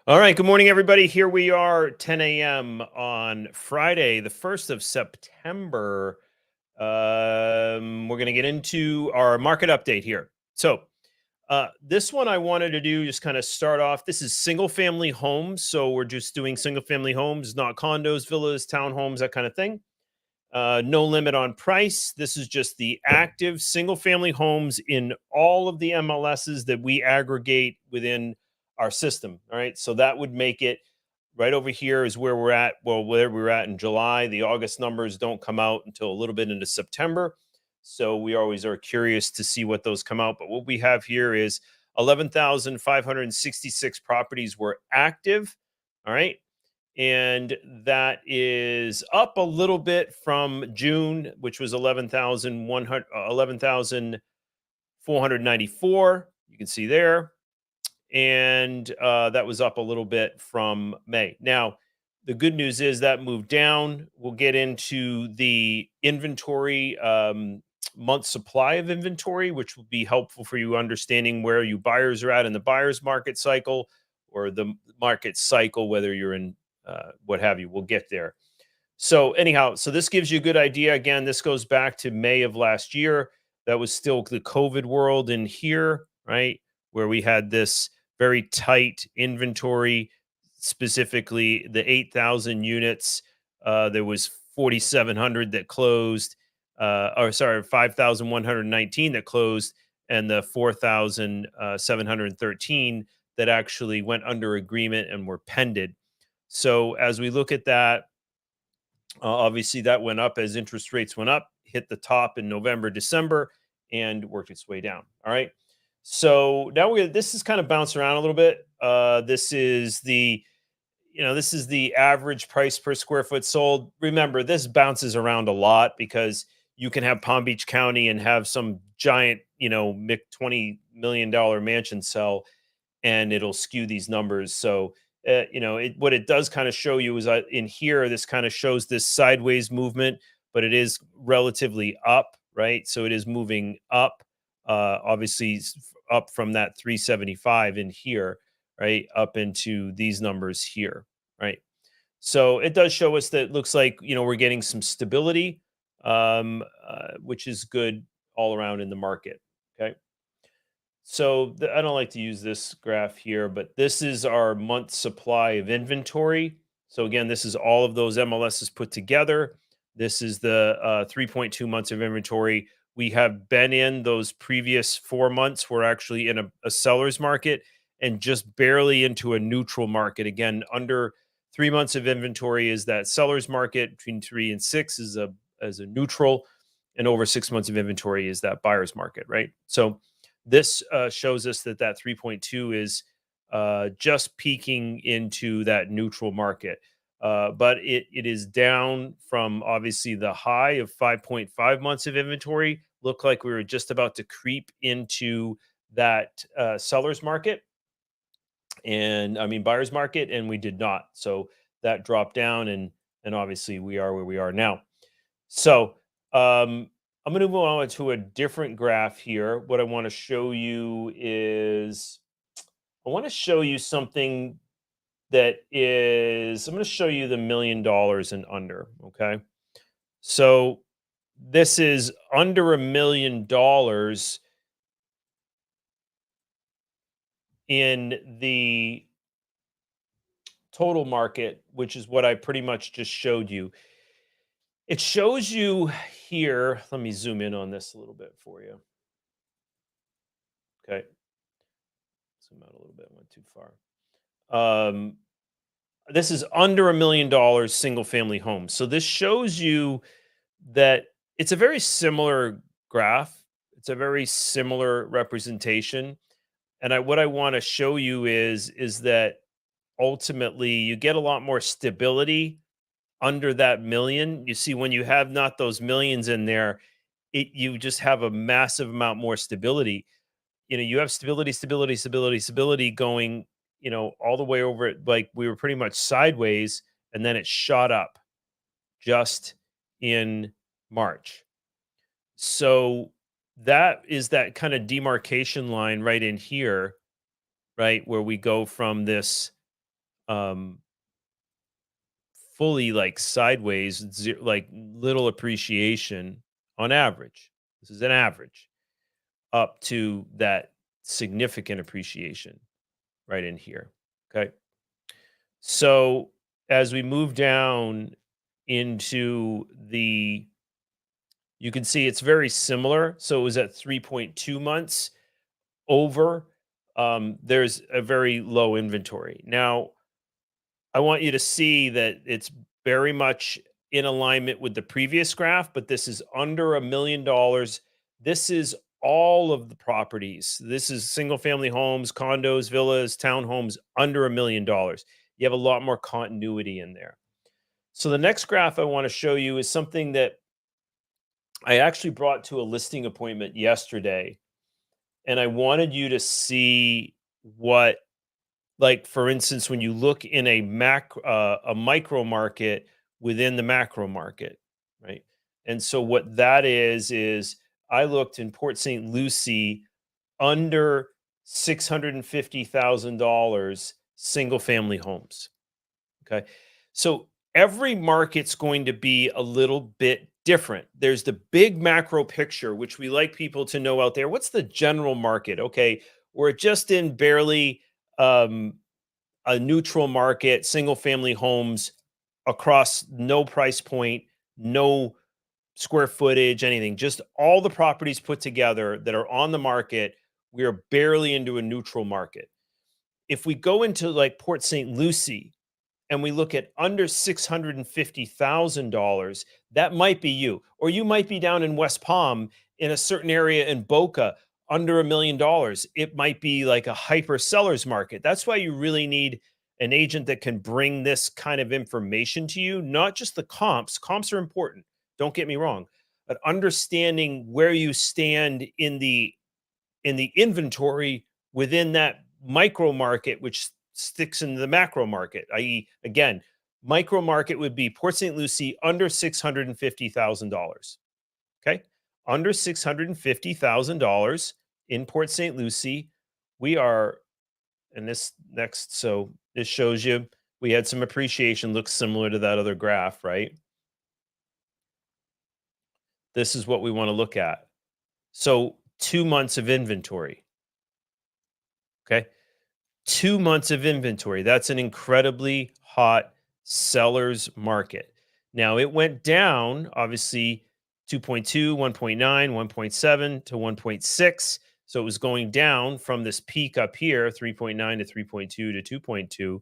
All right. Good morning, everybody. Here we are, 10 a.m. on Friday, the 1st of September. We're going to get into our market update here. This one I wanted to do just kind of start off. This is single family homes. So, we're just doing single family homes, not condos, villas, townhomes, that kind of thing. No limit on price. This is just the active single family homes in all of the MLSs that we aggregate within our system. All right. So that would make it right over here is where we're at. Well, where we were at in July. The August numbers don't come out until a little bit into September. So we always are curious to see what those come out. But what we have here is 11,566 properties were active. All right, and that is up a little bit from June, which was 11,494. You can see there, and that was up a little bit from May. Now, the good news is that moved down. We'll get into the inventory, month supply of inventory, which will be helpful for you understanding where you buyers are at in the buyer's market cycle or the market cycle, whether you're in what have you. We'll get there. So anyhow, so this gives you a good idea. Again, this goes back to May of last year. That was still the COVID world in here, right? Where we had this very tight inventory, specifically the 8,000 units. There was 4,700 that closed, or sorry, 5,119 that closed, and the 4,713 that actually went under agreement and were pended. So as we look at that, obviously that went up as interest rates went up, hit the top in November, December, and worked its way down. All right. So now this is kind of bounced around a little bit. This is the average price per square foot sold. Remember, this bounces around a lot because you can have Palm Beach County and have some giant, $20 million mansion sell, and it'll skew these numbers. So, what it does kind of show you is in here, this kind of shows this sideways movement, but it is relatively up, right? So it is moving up, obviously up from that 375 in here, right? Up into these numbers here, right? So it does show us that it looks like, we're getting some stability, which is good all around in the market. Okay. So I don't like to use this graph here, but this is our month supply of inventory. So again, this is all of those MLSs put together. This is the 3.2 months of inventory. We have been in those previous 4 months. We're actually in a seller's market and just barely into a neutral market. Again, under 3 months of inventory is that seller's market. Between 3 and 6 is a neutral, and over 6 months of inventory is that buyer's market, right? So this shows us that 3.2 is just peaking into that neutral market. But it is down from obviously the high of 5.5 months of inventory. Looked like we were just about to creep into that seller's market, and I mean buyer's market, and we did not. So that dropped down, and obviously we are where we are now. So I'm going to move on to a different graph here. What I want to show you is I want to show you something I'm going to show you the $1 million and under. Okay. So this is under $1 million in the total market, which is what I pretty much just showed you. It shows you here. Let me zoom in on this a little bit for you. Okay. Zoom out a little bit. Went too far. Um, this is under $1 million single family home. So this shows you that it's a very similar graph. It's a very similar representation. And what I want to show you is that ultimately you get a lot more stability under that million. You see, when you have not those millions in there, you just have a massive amount more stability. You have stability, stability, stability, stability going, all the way over it. Like we were pretty much sideways, and then it shot up just in March. So that is that kind of demarcation line right in here, right? Where we go from this um, fully like sideways, like little appreciation on average. This is an average up to that significant appreciation right in here. Okay. So as we move down into you can see it's very similar. So it was at 3.2 months over. There's a very low inventory. Now, I want you to see that it's very much in alignment with the previous graph, but this is under $1 million. This is all of the properties. This is single family homes, condos, villas, townhomes under $1 million. You have a lot more continuity in there. So the next graph I want to show you is something that I actually brought to a listing appointment yesterday, and I wanted you to see what, like, for instance, when you look in a micro market within the macro market, right? And so what that is I looked in Port St. Lucie under $650,000 single family homes. Okay. So every market's going to be a little bit different. There's the big macro picture, which we like people to know out there. What's the general market? Okay. We're just in barely um, a neutral market, single family homes across no price point, no square footage, anything, just all the properties put together that are on the market. We are barely into a neutral market. If we go into like Port St. Lucie, and we look at under $650,000, that might be you. Or you might be down in West Palm in a certain area in Boca under $1 million. It might be like a hyper seller's market. That's why you really need an agent that can bring this kind of information to you, not just the comps. Comps are important. Don't get me wrong, but understanding where you stand in the inventory within that micro market, which sticks into the macro market, i.e., again, micro market would be Port St. Lucie under $650,000. Okay. Under $650,000 in Port St. Lucie, we are, and this next, so this shows you we had some appreciation, looks similar to that other graph, right? This is what we want to look at. So 2 months of inventory. Okay. 2 months of inventory. That's an incredibly hot seller's market. Now it went down, obviously 2.2, 1.9, 1.7 to 1.6. So it was going down from this peak up here, 3.9 to 3.2 to 2.2.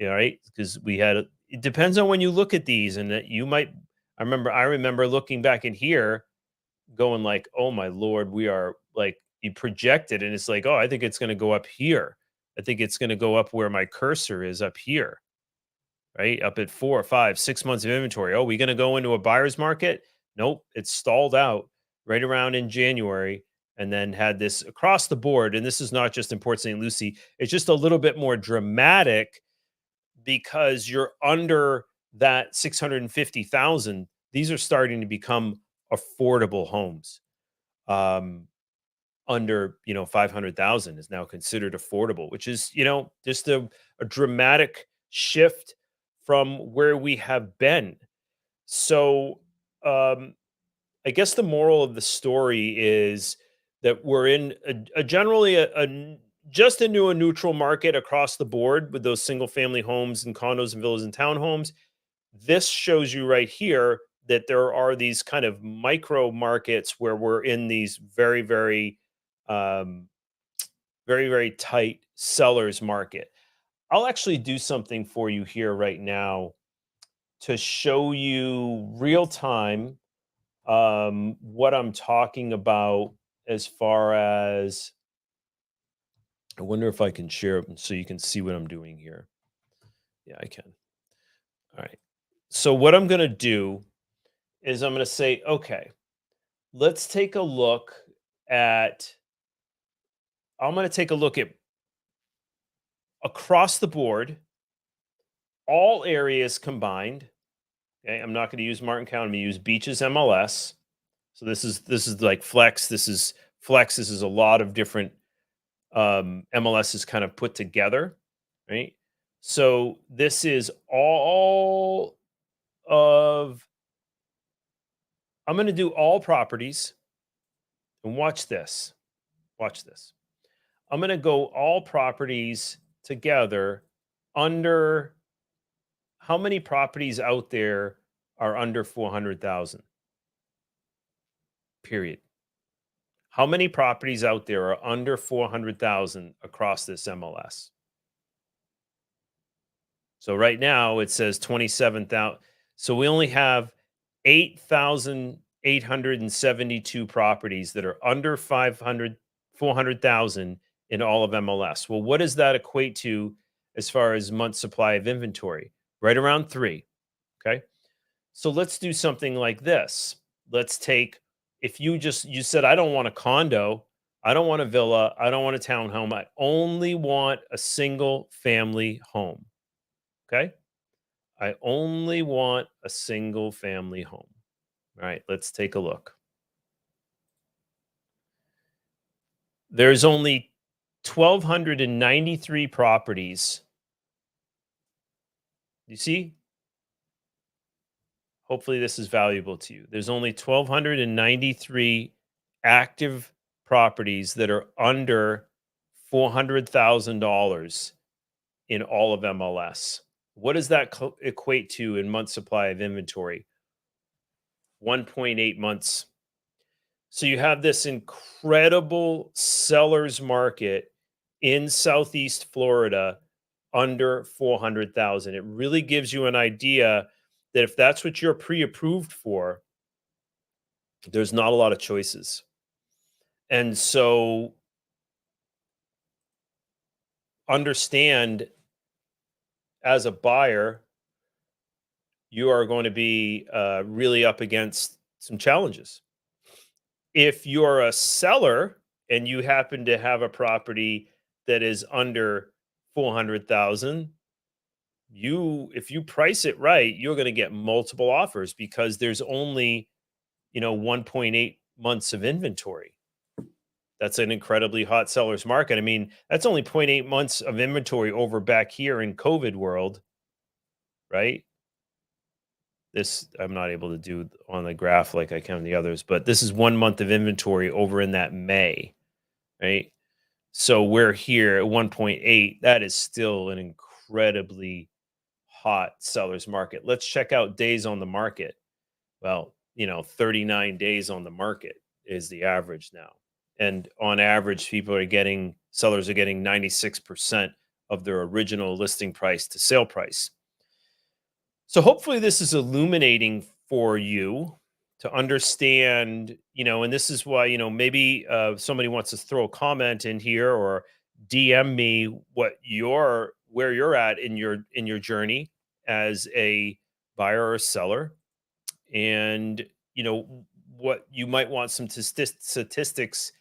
Right? Because we had it depends on when you look at these, and that you might. I remember looking back in here going like, "Oh my lord, we are like," you project it and it's like, "Oh, I think it's gonna go up here. I think it's gonna go up where my cursor is up here, right? Up at 4, 5, 6 months of inventory. Oh, we gonna go into a buyer's market? Nope, it's stalled out right around in January and then had this across the board. And this is not just in Port St. Lucie, it's just a little bit more dramatic because you're under that 650,000. These are starting to become affordable homes. Um, Under 500,000 is now considered affordable, which is just a dramatic shift from where we have been. So um I guess the moral of the story is that we're in a generally just into a neutral market across the board with those single family homes and condos and villas and townhomes. This shows you right here that there are these kind of micro markets where we're in these um, very tight sellers market. I'll actually do something for you here right now to show you real time what I'm talking about as far as, I wonder if I can share it so you can see what I'm doing here. Yeah, I can. All right. So what I'm going to do is I'm going to say, okay, let's take a look at, I'm going to take a look at across the board, all areas combined. Okay. I'm not going to use Martin County. I'm going to use Beaches MLS. So this is like Flex. This is Flex. This is a lot of different MLS is kind of put together, right? So this is all of, I'm going to do all properties, and watch this. Watch this. I'm going to go all properties together under, how many properties out there are under 400,000? Period. How many properties out there are under 400,000 across this MLS? So right now it says 27,000. So we only have 8,872 properties that are under 400,000 in all of MLS. Well, what does that equate to as far as month supply of inventory? Right around 3, okay? So let's do something like this. Let's take, if you said, I don't want a condo, I don't want a villa, I don't want a townhome, I only want a single family home. Okay. I only want a single family home. All right, let's take a look. There's only 1,293 properties. You see? Hopefully, this is valuable to you. There's only 1,293 active properties that are under $400,000 in all of MLS. What does that equate to in month supply of inventory? 1.8 months. So you have this incredible seller's market in Southeast Florida under 400,000. It really gives you an idea that if that's what you're pre-approved for, there's not a lot of choices. And so understand, as a buyer, you are going to be really up against some challenges. If you're a seller and you happen to have a property that is under 400,000, if you price it right, you're going to get multiple offers because there's only, 1.8 months of inventory. That's an incredibly hot seller's market. I mean, that's only zero point 0.8 months of inventory over back here in COVID world, right? This I'm not able to do on the graph like I can on the others, but this is 1 month of inventory over in that May, right? So we're here at 1.8. That is still an incredibly hot seller's market. Let's check out days on the market. Well, 39 days on the market is the average now. And on average, sellers are getting 96% of their original listing price to sale price. So hopefully this is illuminating for you to understand, and this is why, maybe somebody wants to throw a comment in here or DM me where you're at in your journey as a buyer or seller, and what you might want some statistics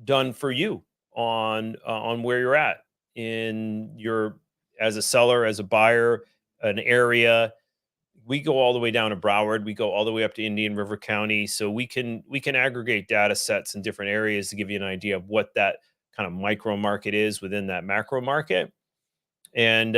done for you on where you're at in your, as a seller, as a buyer, an area. We go all the way down to Broward. We go all the way up to Indian River County. So we can aggregate data sets in different areas to give you an idea of what that kind of micro market is within that macro market. And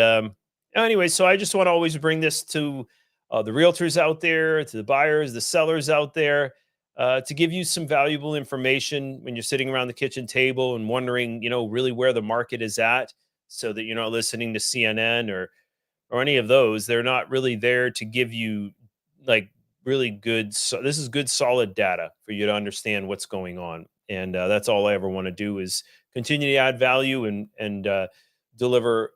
anyway, so I just want to always bring this to the realtors out there, to the buyers, the sellers out there, to give you some valuable information when you're sitting around the kitchen table and wondering, really where the market is at, so that you're not listening to CNN or any of those. They're not really there to give you like really good. So this is good, solid data for you to understand what's going on. And that's all I ever want to do is continue to add value and deliver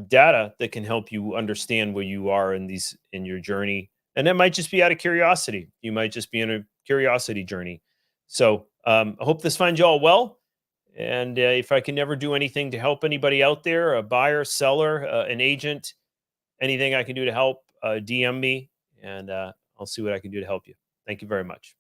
data that can help you understand where you are in your journey. And that might just be out of curiosity. You might just be in a curiosity journey. So I hope this finds you all well. And if I can never do anything to help anybody out there, a buyer, seller, an agent, anything I can do to help, DM me, and I'll see what I can do to help you. Thank you very much.